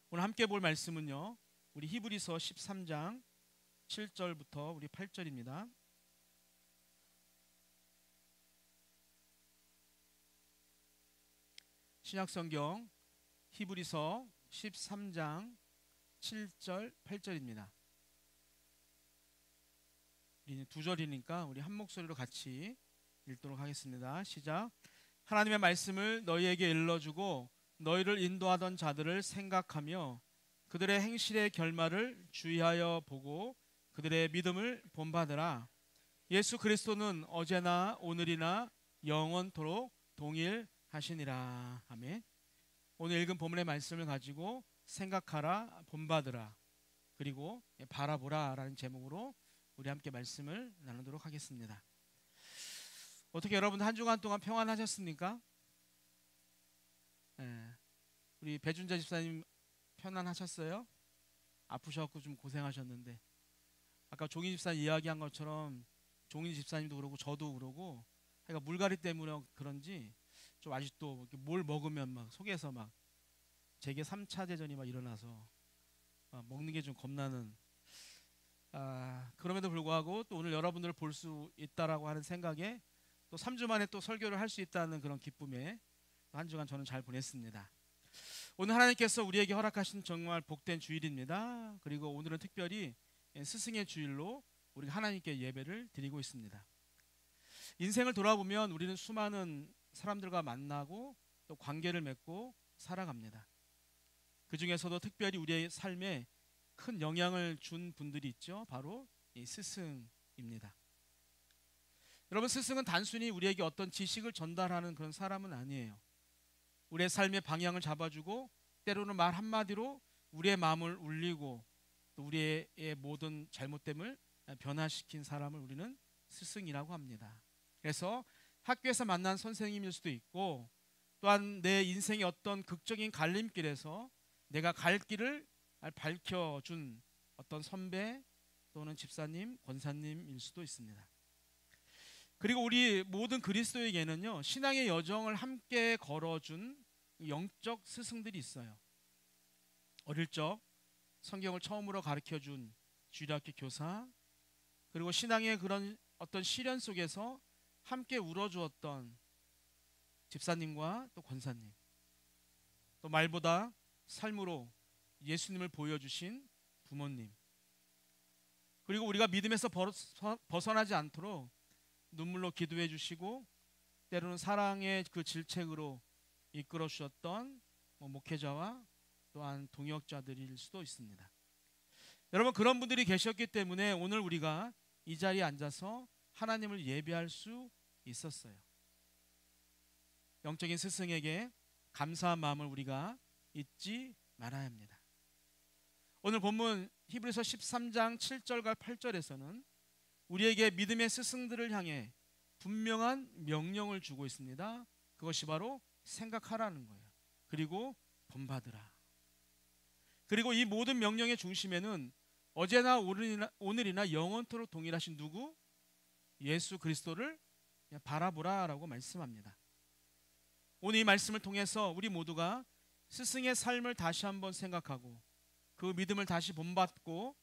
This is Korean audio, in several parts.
오늘 함께 볼 말씀은요, 우리 히브리서 13장 7절부터 우리 8절입니다. 신약성경 히브리서 13장 7절 8절입니다. 우리 두 절이니까 우리 한 목소리로 같이 읽도록 하겠습니다. 시작. 하나님의 말씀을 너희에게 일러주고 너희를 인도하던 자들을 생각하며 그들의 행실의 결말을 주의하여 보고 그들의 믿음을 본받으라. 예수 그리스도는 어제나 오늘이나 영원토록 동일하시니라. 아멘. 오늘 읽은 본문의 말씀을 가지고 생각하라, 본받으라, 그리고 바라보라 라는 제목으로 우리 함께 말씀을 나누도록 하겠습니다. 어떻게 여러분 한 주간 동안 평안하셨습니까? 우리 배준자 집사님 편안하셨어요? 아프셔갖고 좀 고생하셨는데, 아까 종인 집사님 이야기한 것처럼 종인 집사님도 그러고 저도 그러고, 그러니까 물갈이 때문에 그런지 좀 아직도 뭘 먹으면 막 속에서 막 제게 3차 대전이 막 일어나서 먹는 게 좀 겁나는, 그럼에도 불구하고 또 오늘 여러분들을 볼 수 있다라고 하는 생각에 또 3주 만에 또 설교를 할 수 있다는 그런 기쁨에 한 주간 저는 잘 보냈습니다. 오늘 하나님께서 우리에게 허락하신 정말 복된 주일입니다. 그리고 오늘은 특별히 스승의 주일로 우리가 하나님께 예배를 드리고 있습니다. 인생을 돌아보면 우리는 수많은 사람들과 만나고 또 관계를 맺고 살아갑니다. 그 중에서도 특별히 우리의 삶에 큰 영향을 준 분들이 있죠. 바로 이 스승입니다. 여러분, 스승은 단순히 우리에게 어떤 지식을 전달하는 그런 사람은 아니에요. 우리의 삶의 방향을 잡아주고 때로는 말 한마디로 우리의 마음을 울리고 또 우리의 모든 잘못됨을 변화시킨 사람을 우리는 스승이라고 합니다. 그래서 학교에서 만난 선생님일 수도 있고, 또한 내 인생의 어떤 극적인 갈림길에서 내가 갈 길을 밝혀준 어떤 선배 또는 집사님, 권사님일 수도 있습니다. 그리고 우리 모든 그리스도에게는요, 신앙의 여정을 함께 걸어준 영적 스승들이 있어요. 어릴 적 성경을 처음으로 가르쳐준 주일학교 교사, 그리고 신앙의 그런 어떤 시련 속에서 함께 울어주었던 집사님과 또 권사님, 또 말보다 삶으로 예수님을 보여주신 부모님, 그리고 우리가 믿음에서 벗어나지 않도록 눈물로 기도해 주시고 때로는 사랑의 그 질책으로 이끌어 주셨던 목회자와 또한 동역자들일 수도 있습니다. 여러분, 그런 분들이 계셨기 때문에 오늘 우리가 이 자리에 앉아서 하나님을 예배할 수 있었어요. 영적인 스승에게 감사한 마음을 우리가 잊지 말아야 합니다. 오늘 본문 히브리서 13장 7절과 8절에서는 우리에게 믿음의 스승들을 향해 분명한 명령을 주고 있습니다. 그것이 바로 생각하라는 거예요. 그리고 본받으라. 그리고 이 모든 명령의 중심에는 어제나 오늘이나 영원토록 동일하신 누구? 예수 그리스도를 바라보라라고 말씀합니다. 오늘 이 말씀을 통해서 우리 모두가 스승의 삶을 다시 한번 생각하고 그 믿음을 다시 본받고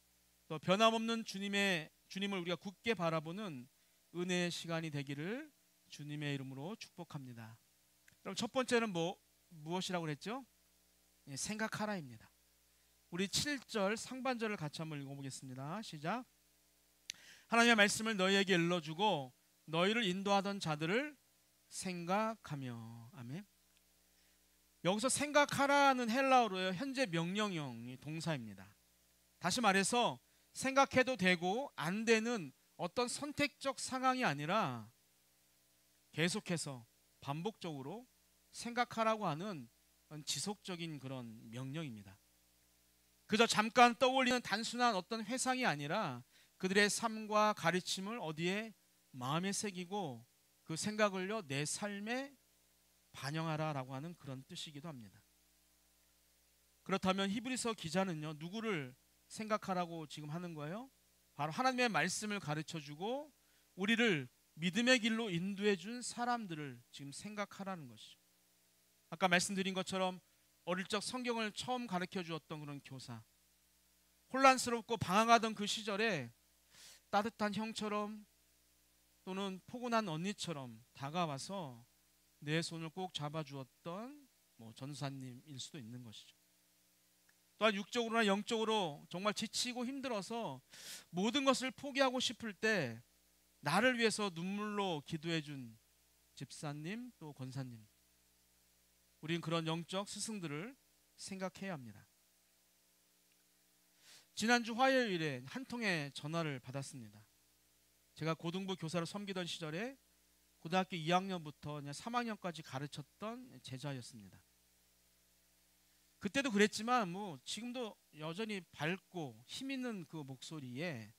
또 변함없는 주님을 우리가 굳게 바라보는 은혜의 시간이 되기를 주님의 이름으로 축복합니다. 그럼 첫 번째는 무엇이라고 그랬죠? 생각하라입니다. 우리 7절 상반절을 같이 한번 읽어보겠습니다. 시작. 하나님의 말씀을 너희에게 일러주고 너희를 인도하던 자들을 생각하며. 아멘. 여기서 생각하라는 헬라어로요, 현재 명령형 동사입니다. 다시 말해서 생각해도 되고 안 되는 어떤 선택적 상황이 아니라 계속해서 반복적으로 생각하라고 하는 지속적인 그런 명령입니다. 그저 잠깐 떠올리는 단순한 어떤 회상이 아니라 그들의 삶과 가르침을 어디에 마음에 새기고 그 생각을요 내 삶에 반영하라라고 하는 그런 뜻이기도 합니다. 그렇다면 히브리서 기자는요 누구를 생각하라고 지금 하는 거예요? 바로 하나님의 말씀을 가르쳐주고 우리를 믿음의 길로 인도해 준 사람들을 지금 생각하라는 것이죠. 아까 말씀드린 것처럼 어릴 적 성경을 처음 가르쳐 주었던 그런 교사, 혼란스럽고 방황하던 그 시절에 따뜻한 형처럼 또는 포근한 언니처럼 다가와서 내 손을 꼭 잡아주었던 전사님일 수도 있는 것이죠. 또한 육적으로나 영적으로 정말 지치고 힘들어서 모든 것을 포기하고 싶을 때 나를 위해서 눈물로 기도해 준 집사님 또 권사님, 우린 그런 영적 스승들을 생각해야 합니다. 지난주 화요일에 한 통의 전화를 받았습니다. 제가 고등부 교사로 섬기던 시절에 고등학교 2학년부터 3학년까지 가르쳤던 제자였습니다. 그때도 그랬지만 지금도 여전히 밝고 힘 있는 그 목소리에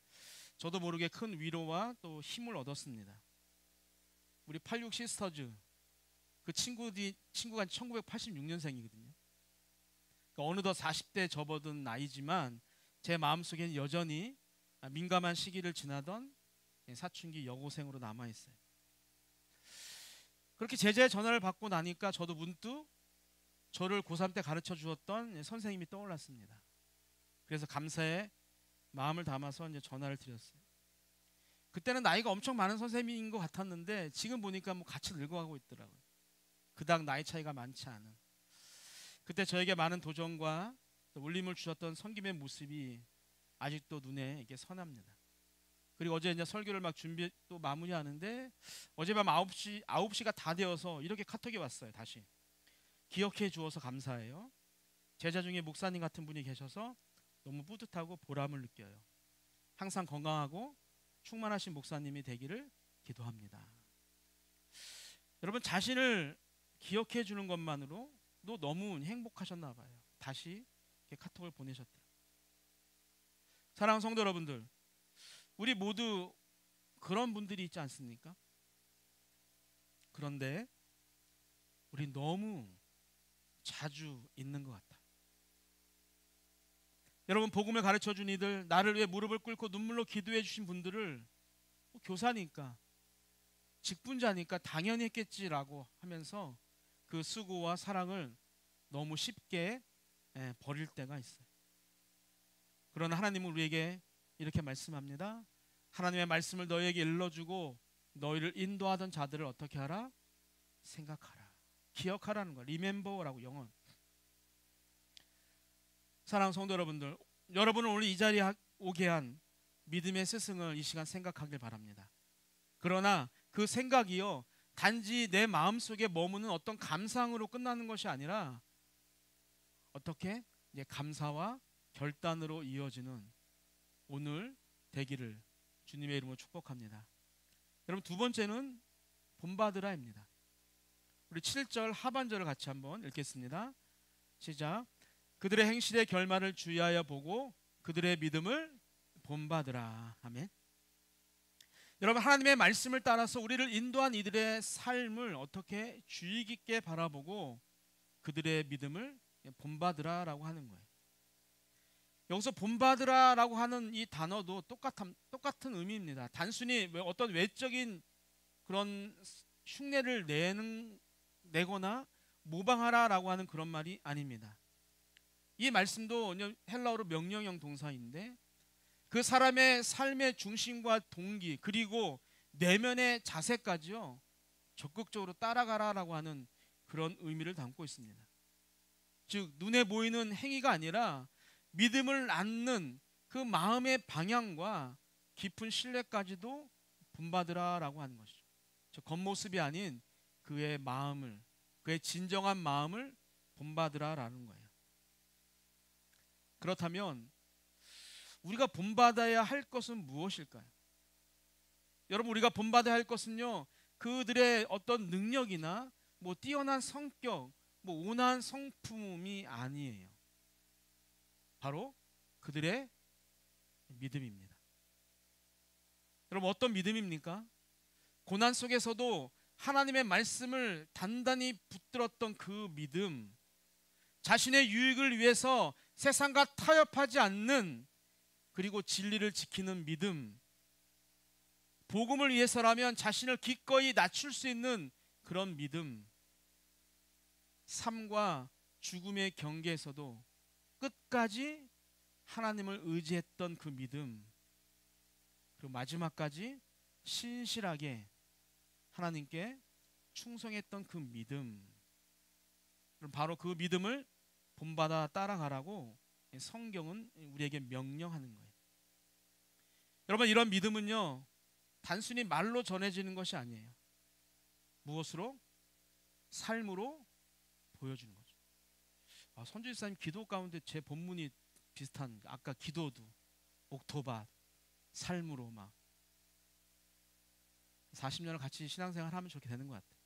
저도 모르게 큰 위로와 또 힘을 얻었습니다. 우리 86 시스터즈 그 친구가 1986년생이거든요. 그러니까 어느덧 40대 접어든 나이지만 제 마음속에는 여전히 민감한 시기를 지나던 사춘기 여고생으로 남아있어요. 그렇게 제자의 전화를 받고 나니까 저도 문득 저를 고3 때 가르쳐 주었던 선생님이 떠올랐습니다. 그래서 감사의 마음을 담아서 이제 전화를 드렸어요. 그때는 나이가 엄청 많은 선생님인 것 같았는데 지금 보니까 같이 늙어가고 있더라고요. 그닥 나이 차이가 많지 않은. 그때 저에게 많은 도전과 울림을 주셨던 선김의 모습이 아직도 눈에 이게 선합니다. 그리고 어제 이제 설교를 막 준비 또 마무리하는데 어젯밤 9시가 다 되어서 이렇게 카톡이 왔어요. 다시 기억해 주어서 감사해요. 제자 중에 목사님 같은 분이 계셔서 너무 뿌듯하고 보람을 느껴요. 항상 건강하고 충만하신 목사님이 되기를 기도합니다. 여러분, 자신을 기억해 주는 것만으로도 너무 행복하셨나 봐요. 다시 이렇게 카톡을 보내셨대요. 사랑하는 성도 여러분들, 우리 모두 그런 분들이 있지 않습니까? 그런데 우리 너무 자주 있는 것 같아. 여러분, 복음을 가르쳐 준 이들, 나를 위해 무릎을 꿇고 눈물로 기도해 주신 분들을 교사니까, 직분자니까 당연히 했겠지라고 하면서 그 수고와 사랑을 너무 쉽게 버릴 때가 있어요. 그러나 하나님은 우리에게 이렇게 말씀합니다. 하나님의 말씀을 너희에게 일러주고 너희를 인도하던 자들을 어떻게 하라? 생각하라. 기억하라는 거야. Remember라고 영어. 사랑하는 성도 여러분들, 여러분은 오늘 이 자리에 오게 한 믿음의 스승을 이 시간 생각하길 바랍니다. 그러나 그 생각이요, 단지 내 마음속에 머무는 어떤 감상으로 끝나는 것이 아니라 어떻게 감사와 결단으로 이어지는 오늘 되기를 주님의 이름으로 축복합니다. 여러분, 두 번째는 본받으라입니다. 우리 7절 하반절을 같이 한번 읽겠습니다. 시작. 그들의 행실의 결말을 주의하여 보고 그들의 믿음을 본받으라. 아멘. 여러분, 하나님의 말씀을 따라서 우리를 인도한 이들의 삶을 어떻게 주의 깊게 바라보고 그들의 믿음을 본받으라라고 하는 거예요. 여기서 본받으라라고 하는 이 단어도 똑같은 의미입니다. 단순히 어떤 외적인 그런 흉내를 내거나 모방하라라고 하는 그런 말이 아닙니다. 이 말씀도 헬라어로 명령형 동사인데 그 사람의 삶의 중심과 동기 그리고 내면의 자세까지요 적극적으로 따라가라라고 하는 그런 의미를 담고 있습니다. 즉 눈에 보이는 행위가 아니라 믿음을 낳는 그 마음의 방향과 깊은 신뢰까지도 본받으라라고 하는 것이죠. 즉 겉모습이 아닌 그의 마음을, 그의 진정한 마음을 본받으라라는 거예요. 그렇다면 우리가 본받아야 할 것은 무엇일까요? 여러분, 우리가 본받아야 할 것은요, 그들의 어떤 능력이나 뛰어난 성격, 온화한 성품이 아니에요. 바로 그들의 믿음입니다. 여러분, 어떤 믿음입니까? 고난 속에서도 하나님의 말씀을 단단히 붙들었던 그 믿음, 자신의 유익을 위해서 세상과 타협하지 않는, 그리고 진리를 지키는 믿음, 복음을 위해서라면 자신을 기꺼이 낮출 수 있는 그런 믿음, 삶과 죽음의 경계에서도 끝까지 하나님을 의지했던 그 믿음, 그리고 마지막까지 신실하게 하나님께 충성했던 그 믿음, 바로 그 믿음을 본받아 따라가라고 성경은 우리에게 명령하는 거예요. 여러분, 이런 믿음은요, 단순히 말로 전해지는 것이 아니에요. 무엇으로? 삶으로 보여주는 거죠. 선주 집사님 기도 가운데 제 본문이 비슷한, 아까 기도도 옥토밭, 삶으로 막 40년을 같이 신앙생활 하면 저렇게 되는 것 같아요.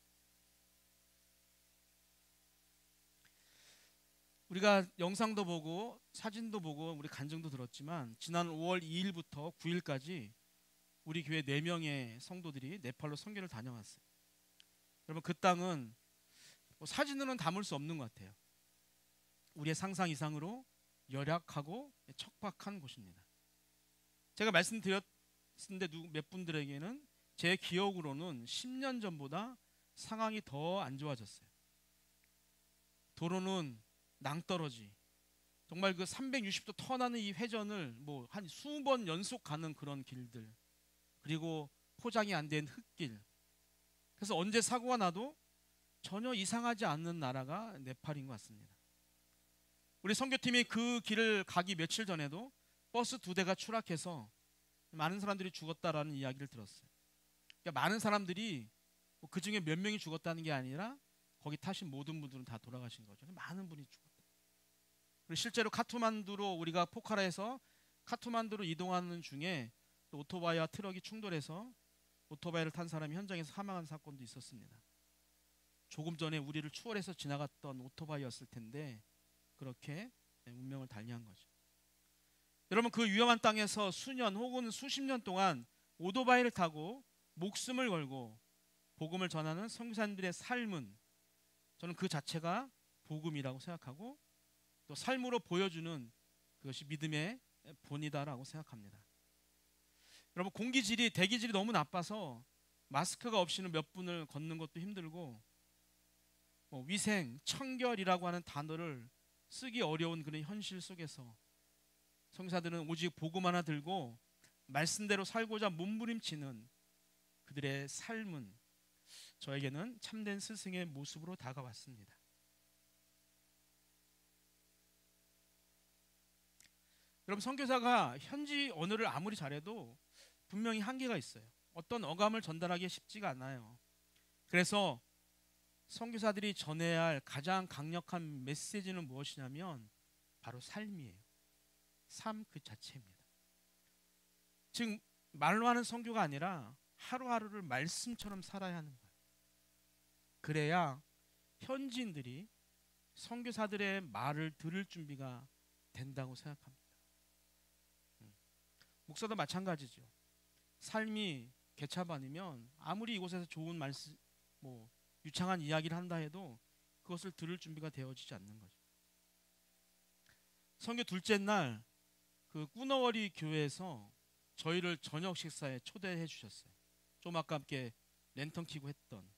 우리가 영상도 보고 사진도 보고 우리 간증도 들었지만 지난 5월 2일부터 9일까지 우리 교회 4명의 성도들이 네팔로 선교를 다녀왔어요. 여러분, 그 땅은 사진으로는 담을 수 없는 것 같아요. 우리의 상상 이상으로 열악하고 척박한 곳입니다. 제가 말씀드렸는데 몇 분들에게는 제 기억으로는 10년 전보다 상황이 더 안 좋아졌어요. 도로는 낭떠러지, 정말 그 360도 턴하는 이 회전을 뭐 한 수번 연속 가는 그런 길들, 그리고 포장이 안 된 흙길. 그래서 언제 사고가 나도 전혀 이상하지 않는 나라가 네팔인 것 같습니다. 우리 선교팀이 그 길을 가기 며칠 전에도 버스 2대가 추락해서 많은 사람들이 죽었다라는 이야기를 들었어요. 그러니까 많은 사람들이 그 중에 몇 명이 죽었다는 게 아니라 거기 타신 모든 분들은 다 돌아가신 거죠. 많은 분이 죽었다. 그리고 실제로 카트만두로, 우리가 포카라에서 카트만두로 이동하는 중에 또 오토바이와 트럭이 충돌해서 오토바이를 탄 사람이 현장에서 사망한 사건도 있었습니다. 조금 전에 우리를 추월해서 지나갔던 오토바이였을 텐데 그렇게 운명을 달리한 거죠. 여러분, 그 위험한 땅에서 수년 혹은 수십 년 동안 오토바이를 타고 목숨을 걸고 복음을 전하는 선교사님들의 삶은 저는 그 자체가 복음이라고 생각하고 또 삶으로 보여주는 그것이 믿음의 본이다라고 생각합니다. 여러분, 공기질이, 대기질이 너무 나빠서 마스크가 없이는 몇 분을 걷는 것도 힘들고 위생, 청결이라고 하는 단어를 쓰기 어려운 그런 현실 속에서 선교사들은 오직 복음 하나 들고 말씀대로 살고자 몸부림치는 그들의 삶은 저에게는 참된 스승의 모습으로 다가왔습니다. 여러분, 선교사가 현지 언어를 아무리 잘해도 분명히 한계가 있어요. 어떤 어감을 전달하기 쉽지가 않아요. 그래서 선교사들이 전해야 할 가장 강력한 메시지는 무엇이냐면 바로 삶이에요. 삶 그 자체입니다. 즉 말로 하는 선교가 아니라 하루하루를 말씀처럼 살아야 하는 거예요. 그래야 현지인들이 선교사들의 말을 들을 준비가 된다고 생각합니다. 목사도 마찬가지죠. 삶이 개차반이면 아무리 이곳에서 좋은 말씀, 유창한 이야기를 한다 해도 그것을 들을 준비가 되어지지 않는 거죠. 선교 둘째 날 그 꾸너워리 교회에서 저희를 저녁 식사에 초대해 주셨어요. 좀 아까 함께 랜턴 켜고 했던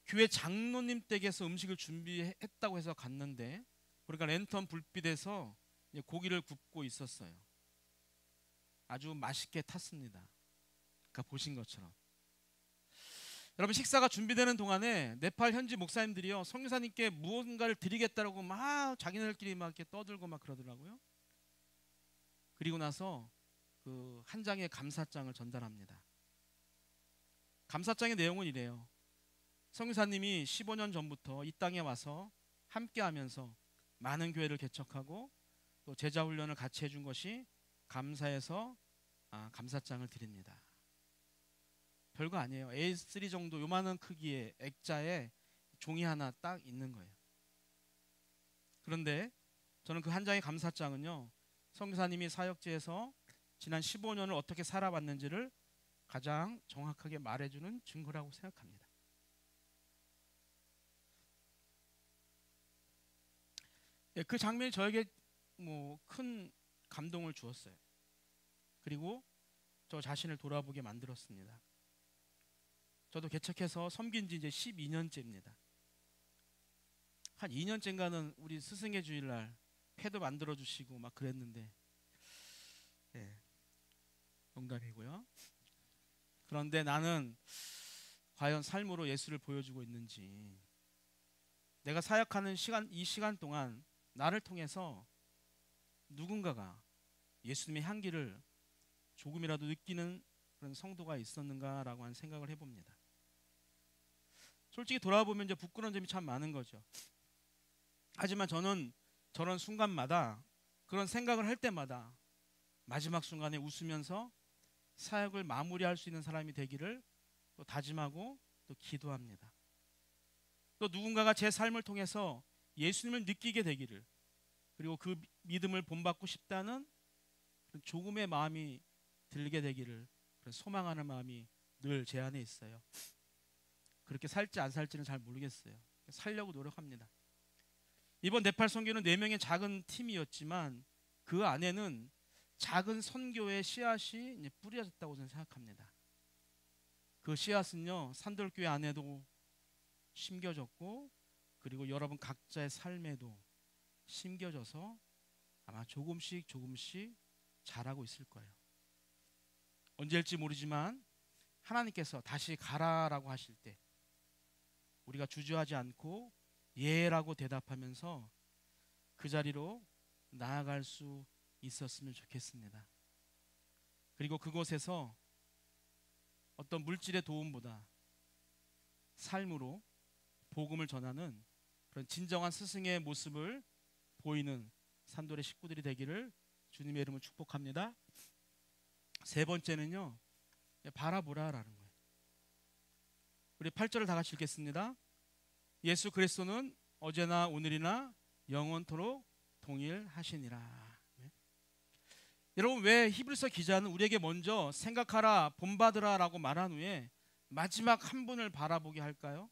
교회 장로님 댁에서 음식을 준비했다고 해서 갔는데, 그러니까 랜턴 불빛에서 고기를 굽고 있었어요. 아주 맛있게 탔습니다. 아까 보신 것처럼. 여러분, 식사가 준비되는 동안에 네팔 현지 목사님들이요, 선교사님께 무언가를 드리겠다라고 막 자기네들끼리 막 이렇게 떠들고 막 그러더라고요. 그리고 나서 그 한 장의 감사장을 전달합니다. 감사장의 내용은 이래요. 선교사님이 15년 전부터 이 땅에 와서 함께하면서 많은 교회를 개척하고 또 제자 훈련을 같이 해준 것이 감사해서 감사장을 드립니다. 별거 아니에요. A3 정도 요만한 크기의 액자에 종이 하나 딱 있는 거예요. 그런데 저는 그 한 장의 감사장은요, 선교사님이 사역지에서 지난 15년을 어떻게 살아왔는지를 가장 정확하게 말해주는 증거라고 생각합니다. 그 장면이 저에게 큰 감동을 주었어요. 그리고 저 자신을 돌아보게 만들었습니다. 저도 개척해서 섬긴 지 이제 12년째입니다. 한 2년째인가는 우리 스승의 주일날 패도 만들어 주시고 막 그랬는데, 예, 농담이고요. 그런데 나는 과연 삶으로 예수를 보여주고 있는지, 내가 사역하는 이 시간 동안 나를 통해서 누군가가 예수님의 향기를 조금이라도 느끼는 그런 성도가 있었는가라고 하는 생각을 해봅니다. 솔직히 돌아보면 이제 부끄러운 점이 참 많은 거죠. 하지만 저는 저런 순간마다, 그런 생각을 할 때마다 마지막 순간에 웃으면서 사역을 마무리할 수 있는 사람이 되기를 또 다짐하고 또 기도합니다. 또 누군가가 제 삶을 통해서 예수님을 느끼게 되기를, 그리고 그 믿음을 본받고 싶다는 조금의 마음이 들게 되기를 소망하는 마음이 늘 제 안에 있어요. 그렇게 살지 안 살지는 잘 모르겠어요. 살려고 노력합니다. 이번 네팔 선교는 4명의 작은 팀이었지만 그 안에는 작은 선교의 씨앗이 이제 뿌려졌다고 저는 생각합니다. 그 씨앗은요, 산돌교회 안에도 심겨졌고, 그리고 여러분 각자의 삶에도 심겨져서 아마 조금씩 조금씩 자라고 있을 거예요. 언제일지 모르지만 하나님께서 다시 가라라고 하실 때 우리가 주저하지 않고 예라고 대답하면서 그 자리로 나아갈 수 있었으면 좋겠습니다. 그리고 그곳에서 어떤 물질의 도움보다 삶으로 복음을 전하는 그런 진정한 스승의 모습을 보이는 산돌의 식구들이 되기를 주님의 이름으로 축복합니다. 세 번째는요, 바라보라라는 거예요. 우리 8절을 다 같이 읽겠습니다. 예수 그리스도는 어제나 오늘이나 영원토록 동일하시니라. 네? 여러분, 왜 히브리서 기자는 우리에게 먼저 생각하라, 본받으라 라고 말한 후에 마지막 한 분을 바라보게 할까요?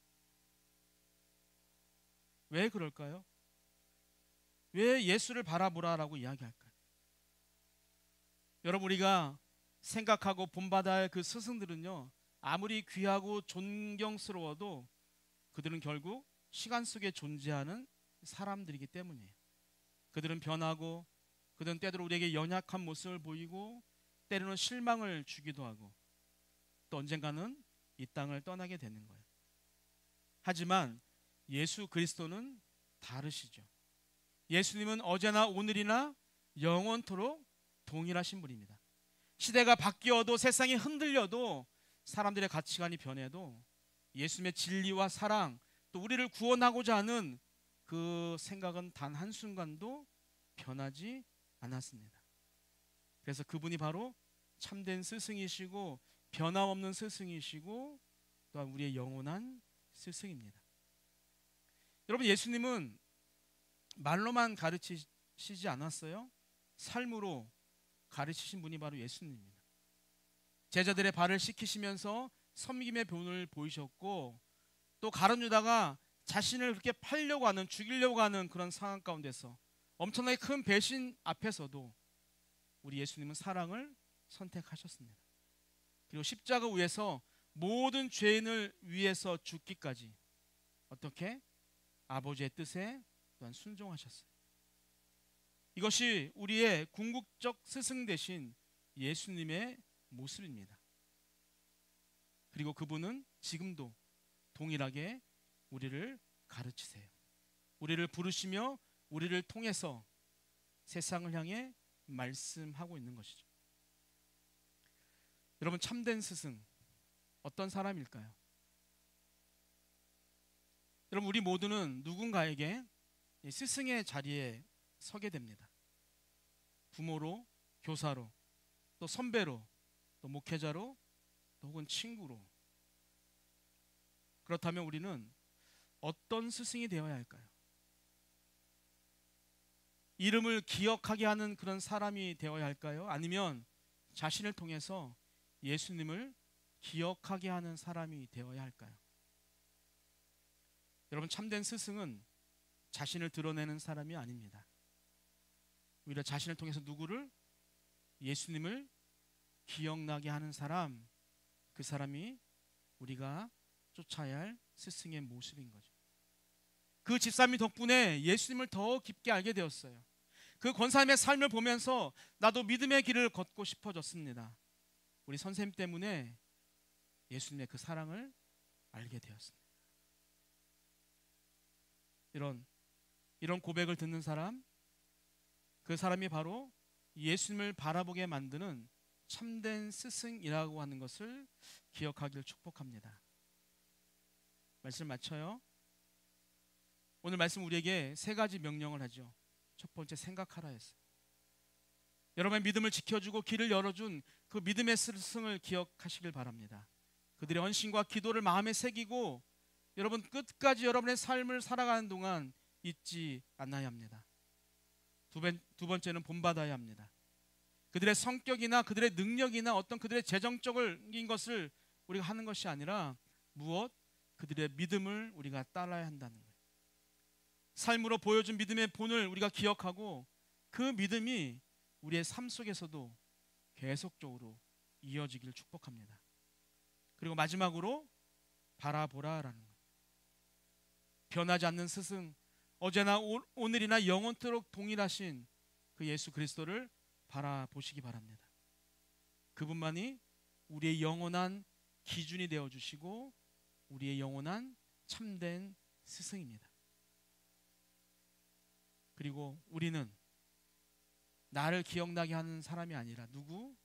왜 그럴까요? 왜 예수를 바라보라 라고 이야기할까요? 여러분, 우리가 생각하고 본받아야 할 그 스승들은요, 아무리 귀하고 존경스러워도 그들은 결국 시간 속에 존재하는 사람들이기 때문이에요. 그들은 변하고, 그들은 때로 우리에게 연약한 모습을 보이고, 때로는 실망을 주기도 하고, 또 언젠가는 이 땅을 떠나게 되는 거예요. 하지만 예수 그리스도는 다르시죠. 예수님은 어제나 오늘이나 영원토록 동일하신 분입니다. 시대가 바뀌어도, 세상이 흔들려도, 사람들의 가치관이 변해도 예수님의 진리와 사랑, 또 우리를 구원하고자 하는 그 생각은 단 한순간도 변하지 않았습니다. 그래서 그분이 바로 참된 스승이시고 변함없는 스승이시고 또한 우리의 영원한 스승입니다. 여러분, 예수님은 말로만 가르치시지 않았어요. 삶으로 가르치신 분이 바로 예수님입니다. 제자들의 발을 씻기시면서 섬김의 본을 보이셨고, 또 가룟 유다가 자신을 그렇게 팔려고 하는, 죽이려고 하는 그런 상황 가운데서 엄청나게 큰 배신 앞에서도 우리 예수님은 사랑을 선택하셨습니다. 그리고 십자가 위에서 모든 죄인을 위해서 죽기까지 어떻게? 아버지의 뜻에 또한 순종하셨어요. 이것이 우리의 궁극적 스승 되신 예수님의 모습입니다. 그리고 그분은 지금도 동일하게 우리를 가르치세요. 우리를 부르시며 우리를 통해서 세상을 향해 말씀하고 있는 것이죠. 여러분, 참된 스승 어떤 사람일까요? 여러분, 우리 모두는 누군가에게 스승의 자리에 서게 됩니다. 부모로, 교사로, 또 선배로, 또 목회자로, 또 혹은 친구로. 그렇다면 우리는 어떤 스승이 되어야 할까요? 이름을 기억하게 하는 그런 사람이 되어야 할까요? 아니면 자신을 통해서 예수님을 기억하게 하는 사람이 되어야 할까요? 여러분, 참된 스승은 자신을 드러내는 사람이 아닙니다. 오히려 자신을 통해서 누구를? 예수님을 기억나게 하는 사람, 그 사람이 우리가 쫓아야 할 스승의 모습인 거죠. 그 집사님 덕분에 예수님을 더 깊게 알게 되었어요. 그 권사님의 삶을 보면서 나도 믿음의 길을 걷고 싶어졌습니다. 우리 선생님 때문에 예수님의 그 사랑을 알게 되었습니다. 이런 고백을 듣는 사람, 그 사람이 바로 예수님을 바라보게 만드는 참된 스승이라고 하는 것을 기억하기를 축복합니다. 말씀 맞춰요? 오늘 말씀 우리에게 세 가지 명령을 하죠. 첫 번째, 생각하라 했어요. 여러분의 믿음을 지켜주고 길을 열어준 그 믿음의 스승을 기억하시길 바랍니다. 그들의 헌신과 기도를 마음에 새기고 여러분 끝까지 여러분의 삶을 살아가는 동안 잊지 않아야 합니다. 두 번째는 본받아야 합니다. 그들의 성격이나 그들의 능력이나 어떤 그들의 재정적인 것을 우리가 하는 것이 아니라 무엇? 그들의 믿음을 우리가 따라야 한다는 거예요. 삶으로 보여준 믿음의 본을 우리가 기억하고 그 믿음이 우리의 삶 속에서도 계속적으로 이어지기를 축복합니다. 그리고 마지막으로 바라보라라는 거예요. 변하지 않는 스승, 어제나 오늘이나 영원토록 동일하신 그 예수 그리스도를 바라보시기 바랍니다. 그분만이 우리의 영원한 기준이 되어주시고 우리의 영원한 참된 스승입니다. 그리고 우리는 나를 기억나게 하는 사람이 아니라 누구?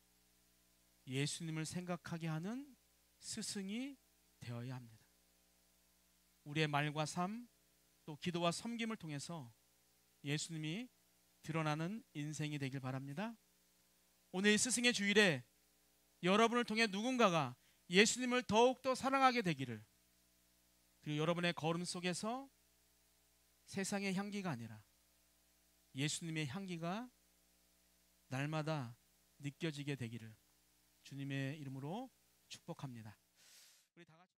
예수님을 생각하게 하는 스승이 되어야 합니다. 우리의 말과 삶, 또 기도와 섬김을 통해서 예수님이 드러나는 인생이 되길 바랍니다. 오늘 이 스승의 주일에 여러분을 통해 누군가가 예수님을 더욱더 사랑하게 되기를, 그리고 여러분의 걸음 속에서 세상의 향기가 아니라 예수님의 향기가 날마다 느껴지게 되기를 주님의 이름으로 축복합니다. 우리 다 같이